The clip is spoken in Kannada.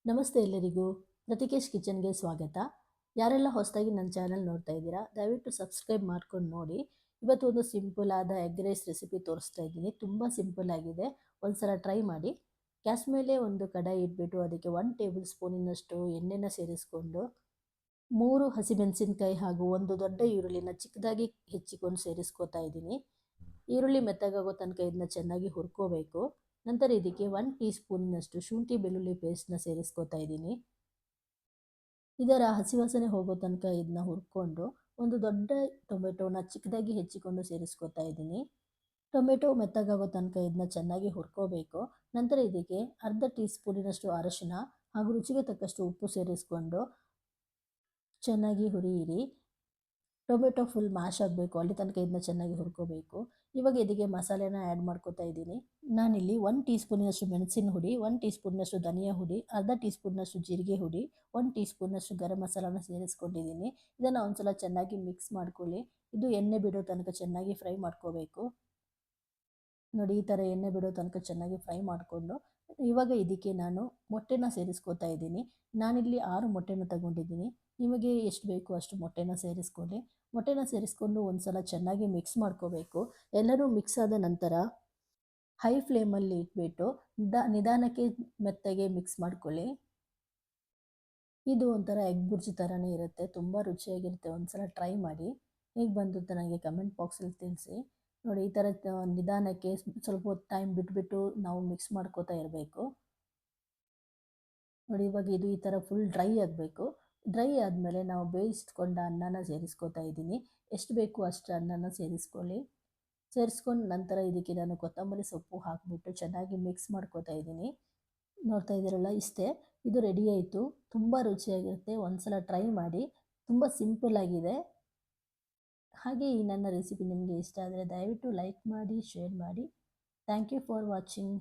ನಮಸ್ತೆ ಎಲ್ಲರಿಗೂ. ಪ್ರತಿಕೇಶ್ ಕಿಚನ್ಗೆ ಸ್ವಾಗತ. ಯಾರೆಲ್ಲ ಹೊಸದಾಗಿ ನನ್ನ ಚಾನಲ್ ನೋಡ್ತಾ ಇದ್ದೀರಾ, ದಯವಿಟ್ಟು ಸಬ್ಸ್ಕ್ರೈಬ್ ಮಾಡ್ಕೊಂಡು ನೋಡಿ. ಇವತ್ತು ಒಂದು ಸಿಂಪಲ್ ಆದ ಎಗ್ ರೈಸ್ ರೆಸಿಪಿ ತೋರಿಸ್ತಾ ಇದ್ದೀನಿ. ತುಂಬ ಸಿಂಪಲ್ ಆಗಿದೆ, ಒಂದ್ಸಲ ಟ್ರೈ ಮಾಡಿ. ಗ್ಯಾಸ್ ಮೇಲೆ ಒಂದು ಕಡಾಯಿ ಇಟ್ಬಿಟ್ಟು ಅದಕ್ಕೆ 1 ಟೇಬಲ್ ಸ್ಪೂನಿನಷ್ಟು ಎಣ್ಣೆನ ಸೇರಿಸ್ಕೊಂಡು 3 ಹಸಿಮೆಣಸಿನಕಾಯಿ ಹಾಗೂ ಒಂದು ದೊಡ್ಡ ಈರುಳ್ಳಿನ ಚಿಕ್ಕದಾಗಿ ಹೆಚ್ಚಿಕೊಂಡು ಸೇರಿಸ್ಕೊತಾ ಇದ್ದೀನಿ. ಈರುಳ್ಳಿ ಮೆತ್ತಗಾಗೋ ತನಕ ಇದನ್ನ ಚೆನ್ನಾಗಿ ಹುರ್ಕೋಬೇಕು. ನಂತರ ಇದಕ್ಕೆ 1 ಟೀ ಸ್ಪೂನಿನಷ್ಟು ಶುಂಠಿ ಬೆಳ್ಳುಳ್ಳಿ ಪೇಸ್ಟ್ನ ಸೇರಿಸ್ಕೊತಾ ಇದ್ದೀನಿ. ಇದರ ಹಸಿ ವಾಸನೆ ಹೋಗೋ ತನಕ ಇದನ್ನ ಹುರ್ಕೊಂಡು ಒಂದು ದೊಡ್ಡ ಟೊಮೆಟೊನ ಚಿಕ್ಕದಾಗಿ ಹೆಚ್ಚಿಕೊಂಡು ಸೇರಿಸ್ಕೊತಾ ಇದ್ದೀನಿ. ಟೊಮೆಟೊ ಮೆತ್ತಗಾಗೋ ತನಕ ಇದನ್ನ ಚೆನ್ನಾಗಿ ಹುರ್ಕೋಬೇಕು. ನಂತರ ಇದಕ್ಕೆ ಅರ್ಧ ಟೀ ಸ್ಪೂನಿನಷ್ಟು ಅರಶಿನ ಹಾಗೂ ರುಚಿಗೆ ತಕ್ಕಷ್ಟು ಉಪ್ಪು ಸೇರಿಸ್ಕೊಂಡು ಚೆನ್ನಾಗಿ ಹುರಿಯಿರಿ. ಟೊಮೆಟೊ ಫುಲ್ ಮ್ಯಾಶ್ ಆಗಬೇಕು, ಅಲ್ಲಿ ತನಕ ಇದನ್ನ ಚೆನ್ನಾಗಿ ಹುರ್ಕೋಬೇಕು. ಇವಾಗ ಇದಕ್ಕೆ ಮಸಾಲೆನ ಆ್ಯಡ್ ಮಾಡ್ಕೋತಾ ಇದ್ದೀನಿ. ನಾನಿಲ್ಲಿ 1 ಟೀ ಸ್ಪೂನಿನಷ್ಟು ಮೆಣಸಿನ ಹುಡಿ, 1 ಟೀ ಸ್ಪೂನಿನಷ್ಟು ಧನಿಯಾ ಹುಡಿ, ಅರ್ಧ ಟೀ ಸ್ಪೂನಿನಷ್ಟು ಜೀರಿಗೆ ಹುಡಿ, 1 ಟೀ ಸ್ಪೂನಿನಷ್ಟು ಗರಂ ಮಸಾಲಾನ ಸೇರಿಸ್ಕೊಂಡಿದ್ದೀನಿ. ಇದನ್ನು ಒಂದ್ಸಲ ಚೆನ್ನಾಗಿ ಮಿಕ್ಸ್ ಮಾಡ್ಕೊಳ್ಳಿ. ಇದು ಎಣ್ಣೆ ಬಿಡೋ ತನಕ ಚೆನ್ನಾಗಿ ಫ್ರೈ ಮಾಡ್ಕೋಬೇಕು. ನೋಡಿ, ಈ ಥರ ಎಣ್ಣೆ ಬಿಡೋ ತನಕ ಚೆನ್ನಾಗಿ ಫ್ರೈ ಮಾಡಿಕೊಂಡು ಇವಾಗ ಇದಕ್ಕೆ ನಾನು ಮೊಟ್ಟೆನ ಸೇರಿಸ್ಕೋತಾ ಇದ್ದೀನಿ. ನಾನಿಲ್ಲಿ 6 ಮೊಟ್ಟೆನ ತಗೊಂಡಿದ್ದೀನಿ. ನಿಮಗೆ ಎಷ್ಟು ಬೇಕು ಅಷ್ಟು ಮೊಟ್ಟೆನ ಸೇರಿಸ್ಕೊಳ್ಳಿ. ಮೊಟ್ಟೆನ ಸೇರಿಸ್ಕೊಂಡು ಒಂದ್ಸಲ ಚೆನ್ನಾಗಿ ಮಿಕ್ಸ್ ಮಾಡ್ಕೋಬೇಕು. ಎಲ್ಲನೂ ಮಿಕ್ಸ್ ಆದ ನಂತರ ಹೈ ಫ್ಲೇಮಲ್ಲಿ ಇಟ್ಬಿಟ್ಟು ನಿಧಾನಕ್ಕೆ ಮೆತ್ತಗೆ ಮಿಕ್ಸ್ ಮಾಡ್ಕೊಳ್ಳಿ. ಇದು ಒಂಥರ ಎಗ್ ಬುರ್ಜಿ ಥರನೇ ಇರುತ್ತೆ, ತುಂಬ ರುಚಿಯಾಗಿರುತ್ತೆ. ಒಂದ್ಸಲ ಟ್ರೈ ಮಾಡಿ. ಹೇಗೆ ಬಂತು ಅಂತ ನನಗೆ ಕಮೆಂಟ್ ಬಾಕ್ಸಲ್ಲಿ ತಿಳಿಸಿ. ನೋಡಿ, ಈ ಥರ ನಿಧಾನಕ್ಕೆ ಸ್ವಲ್ಪ ಹೊತ್ತು ಟೈಮ್ ಬಿಟ್ಬಿಟ್ಟು ನಾವು ಮಿಕ್ಸ್ ಮಾಡ್ಕೋತಾ ಇರಬೇಕು. ನೋಡಿ, ಇವಾಗ ಇದು ಈ ಥರ ಫುಲ್ ಡ್ರೈ ಆಗಬೇಕು. ಡ್ರೈ ಆದಮೇಲೆ ನಾವು ಬೇಯಿಸ್ಕೊಂಡ ಅನ್ನನ ಸೇರಿಸ್ಕೋತಾ ಇದ್ದೀನಿ. ಎಷ್ಟು ಬೇಕು ಅಷ್ಟು ಅನ್ನನ ಸೇರಿಸ್ಕೊಳ್ಳಿ. ಸೇರಿಸ್ಕೊಂಡು ನಂತರ ಇದಕ್ಕೆ ನಾನು ಕೊತ್ತಂಬರಿ ಸೊಪ್ಪು ಹಾಕಿಬಿಟ್ಟು ಚೆನ್ನಾಗಿ ಮಿಕ್ಸ್ ಮಾಡ್ಕೋತಾ ಇದ್ದೀನಿ. ನೋಡ್ತಾ ಇದ್ದೀರಲ್ಲ, ಇಷ್ಟೇ, ಇದು ರೆಡಿ ಆಯಿತು. ತುಂಬ ರುಚಿಯಾಗಿರುತ್ತೆ, ಒಂದ್ಸಲ ಟ್ರೈ ಮಾಡಿ. ತುಂಬ ಸಿಂಪಲ್ ಆಗಿದೆ. ಹಾಗೆ ಈ ನನ್ನ ರೆಸಿಪಿ ನಿಮಗೆ ಇಷ್ಟ ಆದರೆ ದಯವಿಟ್ಟು ಲೈಕ್ ಮಾಡಿ, ಶೇರ್ ಮಾಡಿ. Thank you for watching.